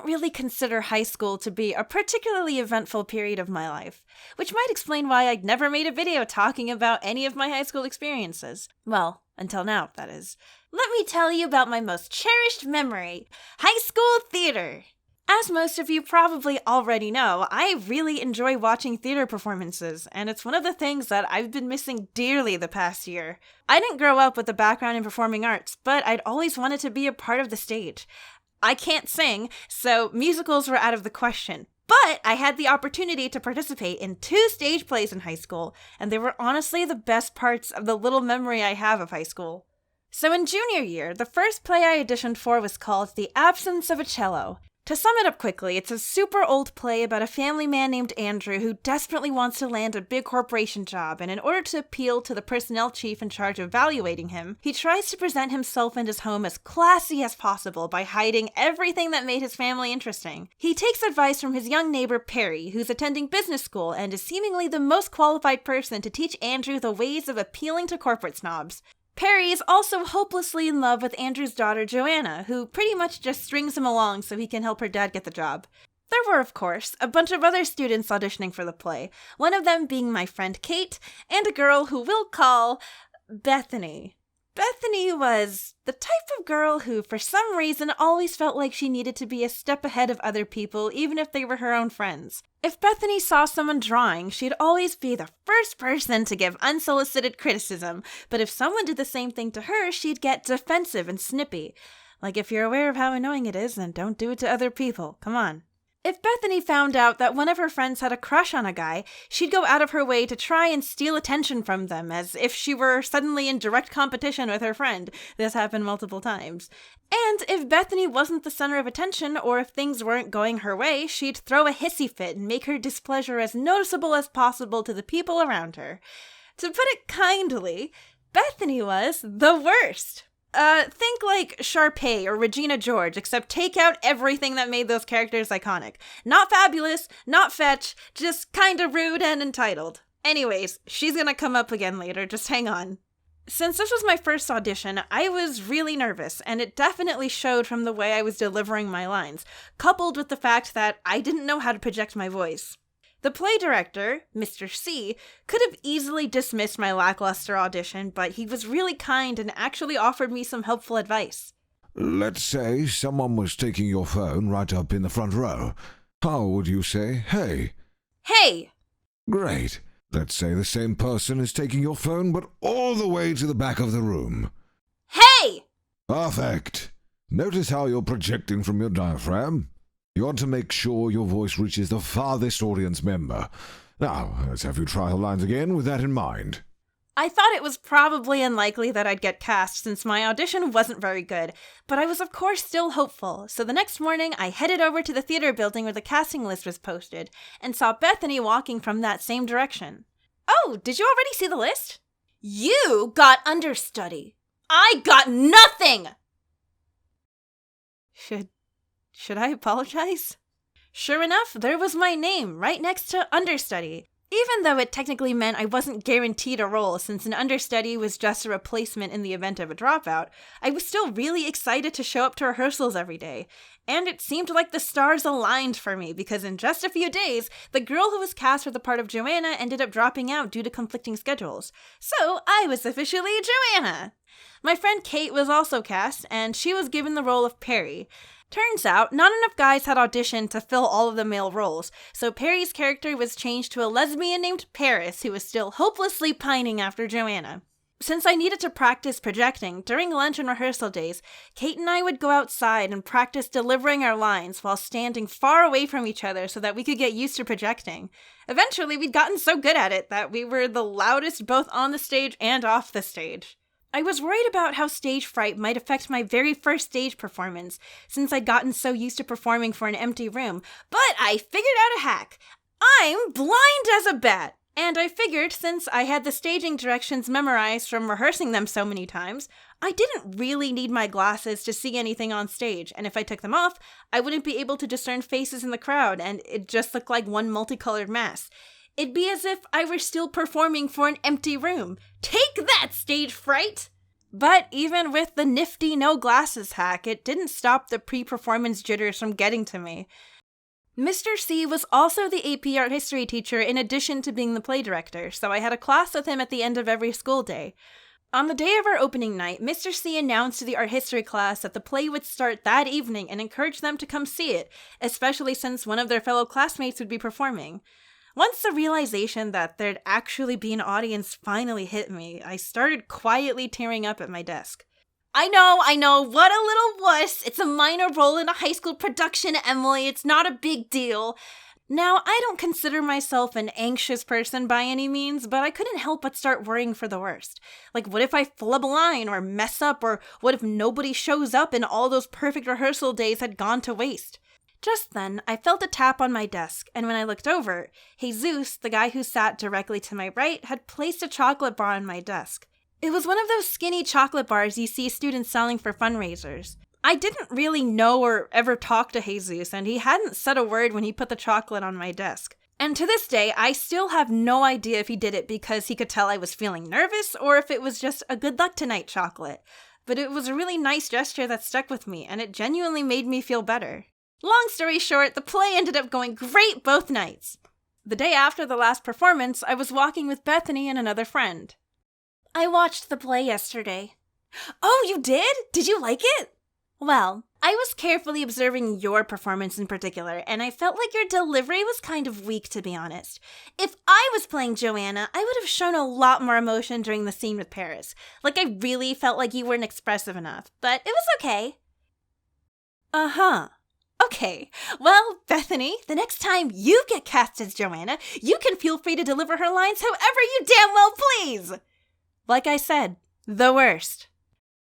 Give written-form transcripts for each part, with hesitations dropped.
really consider high school to be a particularly eventful period of my life, which might explain why I'd never made a video talking about any of my high school experiences. Well, until now, that is. Let me tell you about my most cherished memory, high school theater. As most of you probably already know, I really enjoy watching theater performances, and it's one of the things that I've been missing dearly the past year. I didn't grow up with a background in performing arts, but I'd always wanted to be a part of the stage. I can't sing, so musicals were out of the question. But I had the opportunity to participate in 2 stage plays in high school, and they were honestly the best parts of the little memory I have of high school. So in junior year, the first play I auditioned for was called The Absence of a Cello. To sum it up quickly, it's a super old play about a family man named Andrew who desperately wants to land a big corporation job, and in order to appeal to the personnel chief in charge of evaluating him, he tries to present himself and his home as classy as possible by hiding everything that made his family interesting. He takes advice from his young neighbor Perry, who's attending business school and is seemingly the most qualified person to teach Andrew the ways of appealing to corporate snobs. Perry is also hopelessly in love with Andrew's daughter, Joanna, who pretty much just strings him along so he can help her dad get the job. There were, of course, a bunch of other students auditioning for the play, one of them being my friend Kate, and a girl who we'll call Bethany. Bethany was the type of girl who, for some reason, always felt like she needed to be a step ahead of other people, even if they were her own friends. If Bethany saw someone drawing, she'd always be the first person to give unsolicited criticism, but if someone did the same thing to her, she'd get defensive and snippy. Like, if you're aware of how annoying it is, then don't do it to other people. Come on. If Bethany found out that one of her friends had a crush on a guy, she'd go out of her way to try and steal attention from them, as if she were suddenly in direct competition with her friend. This happened multiple times. And if Bethany wasn't the center of attention, or if things weren't going her way, she'd throw a hissy fit and make her displeasure as noticeable as possible to the people around her. To put it kindly, Bethany was the worst. Think like Sharpay or Regina George, except take out everything that made those characters iconic. Not fabulous, not fetch, just kinda rude and entitled. Anyways, she's gonna come up again later, just hang on. Since this was my first audition, I was really nervous, and it definitely showed from the way I was delivering my lines, coupled with the fact that I didn't know how to project my voice. The play director, Mr. C, could have easily dismissed my lackluster audition, but he was really kind and actually offered me some helpful advice. Let's say someone was taking your phone right up in the front row. How would you say, hey? Hey! Great. Let's say the same person is taking your phone, but all the way to the back of the room. Hey! Perfect. Notice how you're projecting from your diaphragm? You want to make sure your voice reaches the farthest audience member. Now, let's have you try the lines again with that in mind. I thought it was probably unlikely that I'd get cast since my audition wasn't very good, but I was of course still hopeful, so the next morning I headed over to the theater building where the casting list was posted, and saw Bethany walking from that same direction. Oh, did you already see the list? You got understudy. I got nothing! Should I apologize? Sure enough, there was my name right next to understudy. Even though it technically meant I wasn't guaranteed a role since an understudy was just a replacement in the event of a dropout, I was still really excited to show up to rehearsals every day. And it seemed like the stars aligned for me because in just a few days, the girl who was cast for the part of Joanna ended up dropping out due to conflicting schedules. So I was officially Joanna! My friend Kate was also cast, and she was given the role of Perry. Turns out, not enough guys had auditioned to fill all of the male roles, so Perry's character was changed to a lesbian named Paris who was still hopelessly pining after Joanna. Since I needed to practice projecting, during lunch and rehearsal days, Kate and I would go outside and practice delivering our lines while standing far away from each other so that we could get used to projecting. Eventually, we'd gotten so good at it that we were the loudest both on the stage and off the stage. I was worried about how stage fright might affect my very first stage performance, since I'd gotten so used to performing for an empty room, but I figured out a hack. I'm blind as a bat! And I figured since I had the staging directions memorized from rehearsing them so many times, I didn't really need my glasses to see anything on stage, and if I took them off, I wouldn't be able to discern faces in the crowd, and it'd just look like one multicolored mass. It'd be as if I were still performing for an empty room. Take that, stage fright! But even with the nifty no glasses hack, it didn't stop the pre-performance jitters from getting to me. Mr. C was also the AP art history teacher in addition to being the play director, so I had a class with him at the end of every school day. On the day of our opening night, Mr. C announced to the art history class that the play would start that evening and encouraged them to come see it, especially since one of their fellow classmates would be performing. Once the realization that there'd actually be an audience finally hit me, I started quietly tearing up at my desk. I know, what a little wuss. It's a minor role in a high school production, Emily. It's not a big deal. Now, I don't consider myself an anxious person by any means, but I couldn't help but start worrying for the worst. Like, what if I flub a line or mess up, or what if nobody shows up and all those perfect rehearsal days had gone to waste? Just then, I felt a tap on my desk, and when I looked over, Jesus, the guy who sat directly to my right, had placed a chocolate bar on my desk. It was one of those skinny chocolate bars you see students selling for fundraisers. I didn't really know or ever talk to Jesus, and he hadn't said a word when he put the chocolate on my desk. And to this day, I still have no idea if he did it because he could tell I was feeling nervous, or if it was just a good luck tonight chocolate. But it was a really nice gesture that stuck with me, and it genuinely made me feel better. Long story short, the play ended up going great both nights. The day after the last performance, I was walking with Bethany and another friend. I watched the play yesterday. Oh, you did? Did you like it? Well, I was carefully observing your performance in particular, and I felt like your delivery was kind of weak, to be honest. If I was playing Joanna, I would have shown a lot more emotion during the scene with Paris. Like, I really felt like you weren't expressive enough, but it was okay. Uh-huh. Okay, well, Bethany, the next time you get cast as Joanna, you can feel free to deliver her lines however you damn well please. Like I said, the worst.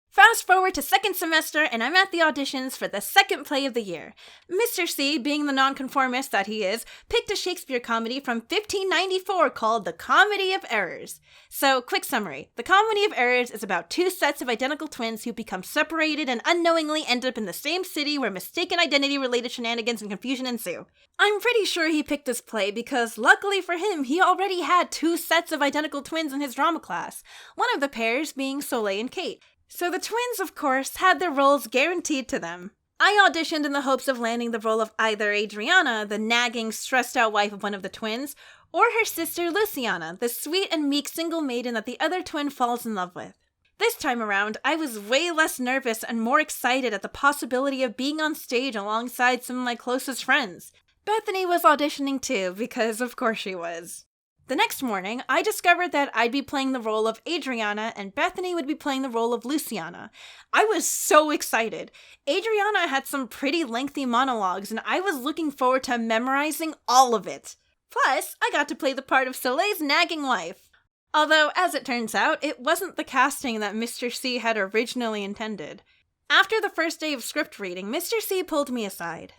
Fast forward to second semester, and I'm at the auditions for the second play of the year. Mr. C, being the nonconformist that he is, picked a Shakespeare comedy from 1594 called The Comedy of Errors. So, quick summary. The Comedy of Errors is about two sets of identical twins who become separated and unknowingly end up in the same city where mistaken identity-related shenanigans and confusion ensue. I'm pretty sure he picked this play because, luckily for him, he already had two sets of identical twins in his drama class, one of the pairs being Soleil and Kate. So the twins, of course, had their roles guaranteed to them. I auditioned in the hopes of landing the role of either Adriana, the nagging, stressed-out wife of one of the twins, or her sister Luciana, the sweet and meek single maiden that the other twin falls in love with. This time around, I was way less nervous and more excited at the possibility of being on stage alongside some of my closest friends. Bethany was auditioning too, because of course she was. The next morning, I discovered that I'd be playing the role of Adriana and Bethany would be playing the role of Luciana. I was so excited. Adriana had some pretty lengthy monologues, and I was looking forward to memorizing all of it. Plus, I got to play the part of Soleil's nagging wife. Although, as it turns out, it wasn't the casting that Mr. C had originally intended. After the first day of script reading, Mr. C pulled me aside.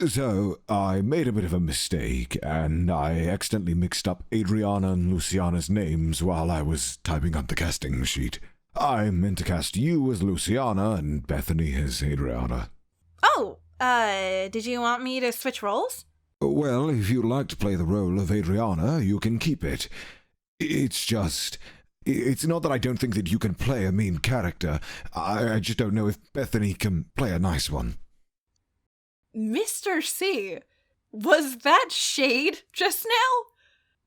So, I made a bit of a mistake, and I accidentally mixed up Adriana and Luciana's names while I was typing up the casting sheet. I meant to cast you as Luciana and Bethany as Adriana. Oh, did you want me to switch roles? Well, if you'd like to play the role of Adriana, you can keep it. It's not that I don't think that you can play a mean character. I just don't know if Bethany can play a nice one. Mr. C, was that shade just now?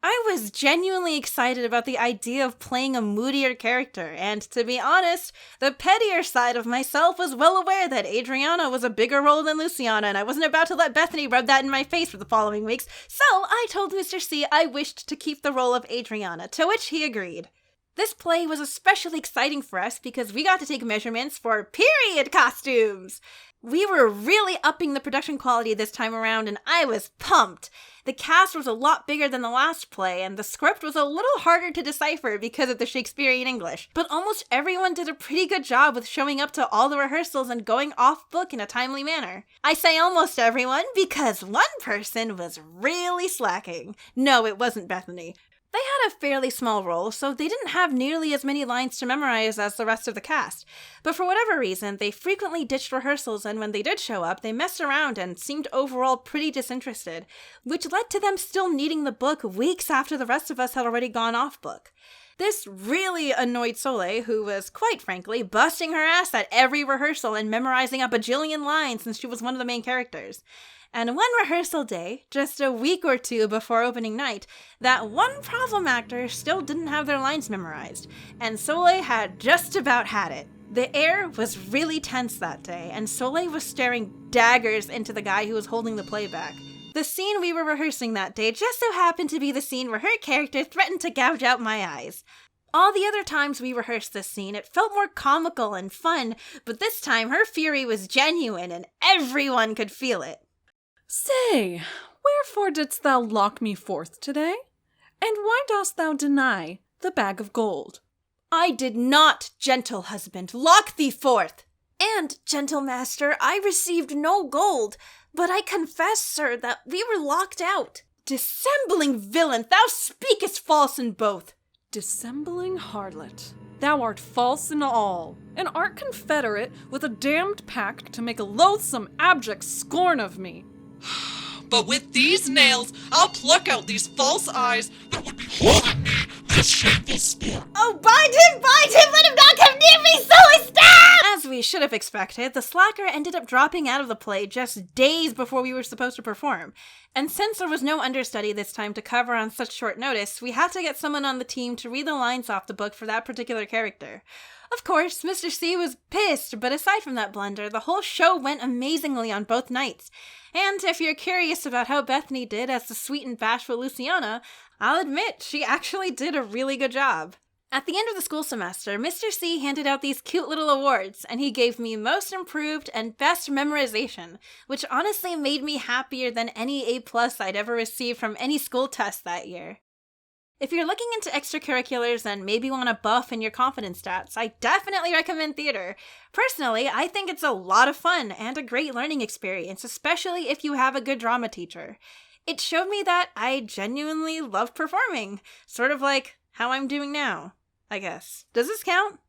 I was genuinely excited about the idea of playing a moodier character, and to be honest, the pettier side of myself was well aware that Adriana was a bigger role than Luciana, and I wasn't about to let Bethany rub that in my face for the following weeks, so I told Mr. C I wished to keep the role of Adriana, to which he agreed. This play was especially exciting for us because we got to take measurements for period costumes. We were really upping the production quality this time around, and I was pumped. The cast was a lot bigger than the last play, and the script was a little harder to decipher because of the Shakespearean English. But almost everyone did a pretty good job with showing up to all the rehearsals and going off book in a timely manner. I say almost everyone because one person was really slacking. No, it wasn't Bethany. They had a fairly small role, so they didn't have nearly as many lines to memorize as the rest of the cast. But for whatever reason, they frequently ditched rehearsals, and when they did show up, they messed around and seemed overall pretty disinterested, which led to them still needing the book weeks after the rest of us had already gone off book. This really annoyed Soleil, who was, quite frankly, busting her ass at every rehearsal and memorizing a bajillion lines since she was one of the main characters. And one rehearsal day, just a week or two before opening night, that one problem actor still didn't have their lines memorized, and Soleil had just about had it. The air was really tense that day, and Soleil was staring daggers into the guy who was holding the playback. The scene we were rehearsing that day just so happened to be the scene where her character threatened to gouge out my eyes. All the other times we rehearsed this scene, it felt more comical and fun, but this time her fury was genuine and everyone could feel it. Say, wherefore didst thou lock me forth today? And why dost thou deny the bag of gold? I did not, gentle husband, lock thee forth. And, gentle master, I received no gold, but I confess, sir, that we were locked out. Dissembling villain, thou speakest false in both. Dissembling harlot, thou art false in all, and art confederate with a damned pack to make a loathsome abject scorn of me. But with these nails, I'll pluck out these false eyes that would be holding me this shameful sport. Oh, bind him, let him not come near me, so stab! As we should have expected, the slacker ended up dropping out of the play just days before we were supposed to perform. And since there was no understudy this time to cover on such short notice, we had to get someone on the team to read the lines off the book for that particular character. Of course, Mr. C was pissed, but aside from that blunder, the whole show went amazingly on both nights. And if you're curious about how Bethany did as the sweet and bashful Luciana, I'll admit she actually did a really good job. At the end of the school semester, Mr. C handed out these cute little awards, and he gave me Most Improved and Best Memorization, which honestly made me happier than any A+ I'd ever received from any school test that year. If you're looking into extracurriculars and maybe want to buff in your confidence stats, I definitely recommend theater. Personally, I think it's a lot of fun and a great learning experience, especially if you have a good drama teacher. It showed me that I genuinely love performing, sort of like how I'm doing now, I guess. Does this count?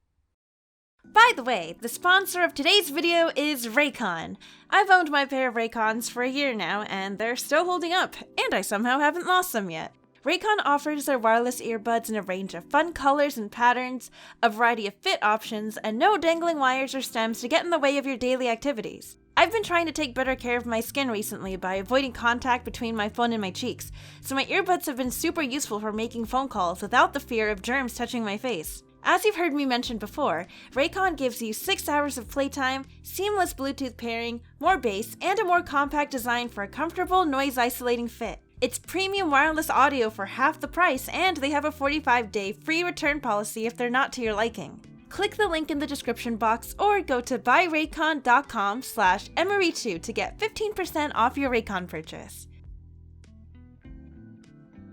By the way, the sponsor of today's video is Raycon. I've owned my pair of Raycons for a year now, and they're still holding up, and I somehow haven't lost them yet. Raycon offers their wireless earbuds in a range of fun colors and patterns, a variety of fit options, and no dangling wires or stems to get in the way of your daily activities. I've been trying to take better care of my skin recently by avoiding contact between my phone and my cheeks, so my earbuds have been super useful for making phone calls without the fear of germs touching my face. As you've heard me mention before, Raycon gives you 6 hours of playtime, seamless Bluetooth pairing, more bass, and a more compact design for a comfortable, noise-isolating fit. It's premium wireless audio for half the price, and they have a 45-day free return policy if they're not to your liking. Click the link in the description box or go to buyraycon.com/Emery2 to get 15% off your Raycon purchase.